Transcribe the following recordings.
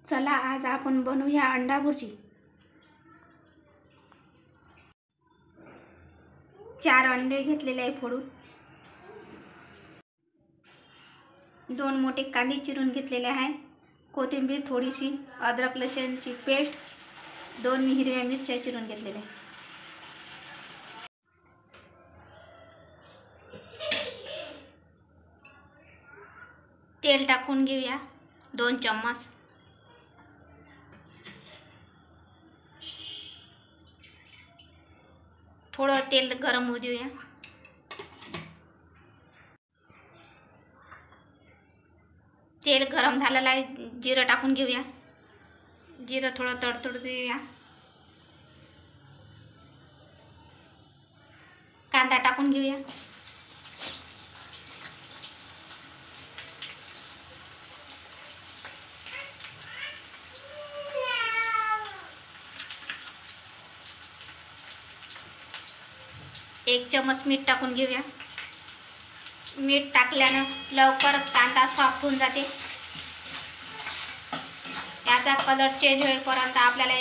चला आज आपण बनवूया अंडा भुर्जी। 4 अंडे घेतलेले आहे फोडून, 2 मोठे कांदे चिरून घेतलेले आहे, कोथिंबीर थोडीशी, अद्रक लसूणची पेस्ट, 2 हिरव्या मिरच्या चिरून घेतलेल्या आहे। तेल टाकून घेऊया 2 चम्मच। थोडं तेल गरम होऊ देऊया। तेल गरम झालेलं आहे, जिरं टाकून घेऊया। जिरं थोडं तडतडू देऊया। कांदा टाकून घेऊया। एक चम्मच मीठ टाकून घेऊया। मीठ टाकल्यानं लवकर कांदा सॉफ्ट होऊन जाते। याचा कलर चेंज होईपर्यंत आपल्याला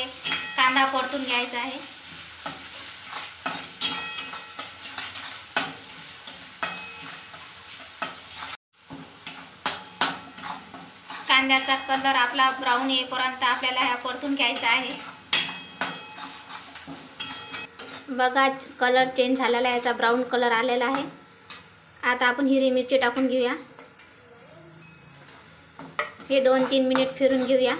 कांदा परतून घ्यायचा आहे। कांद्याचा कलर आपला ब्राऊन येईपर्यंत आपल्याला हा परतून घ्यायचा आहे। बघा कलर चेंज झालेला आहे, याचा ब्राऊन कलर आलेला आहे। आता आपण हिरवी मिरची टाकून घेऊया। हे 2-3 मिनिट फिरून घेऊया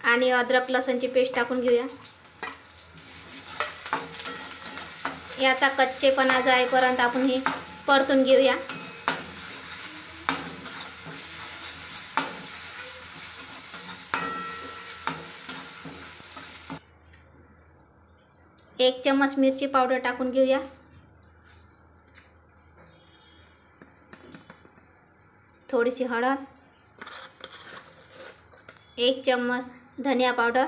आणि अद्रक लसूणची पेस्ट टाकून घेऊया। याचा कच्चेपणा जाईपर्यंत आपण हे परतून घेऊया। एक चम्मच मिरची पावडर टाकून घेऊया। थोडीशी हळद, 1 चम्मच धनिया पावडर।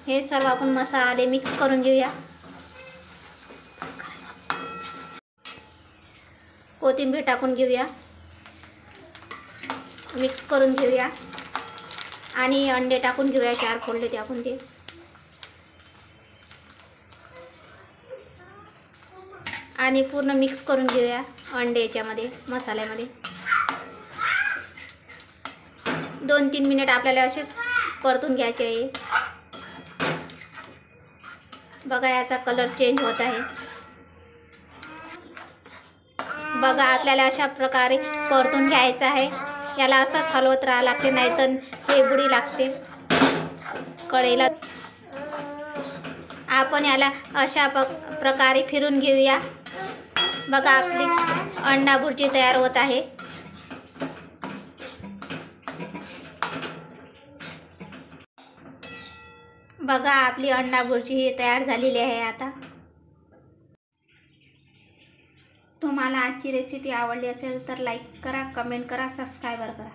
हे सर्व आपण मसाले मिक्स करून घेऊया। कोथिंबीर टाकून घेऊया, मिक्स करून घेऊया आणि अंडे टाकून घेऊया। 4 फोडले ते आपण ते आणि पूर्ण मिक्स करून घेऊया अंडे याच्यामध्ये मसाल्यामध्ये। 2-3 मिनिट आपल्याला असेच परतून घ्यायचे आहे। बघा याचा कलर चेंज होत आहे। बघा आपल्याला अशा प्रकारे परतून घ्यायचं आहे। याला असंच हलवत राहावं लागते, नाहीतर हे बुडी लागते कढईला। आपण याला अशा प्रकारे फिरून घेऊया। बघा आपली अंडा भुर्जी तयार होत आहे। बघा आपली अंडा भुर्जी ही तयार झालेली आहे। आता तुम्हाला आजची रेसिपी आवडली असेल तर लाईक करा, कमेंट करा, सबस्क्राईब करा।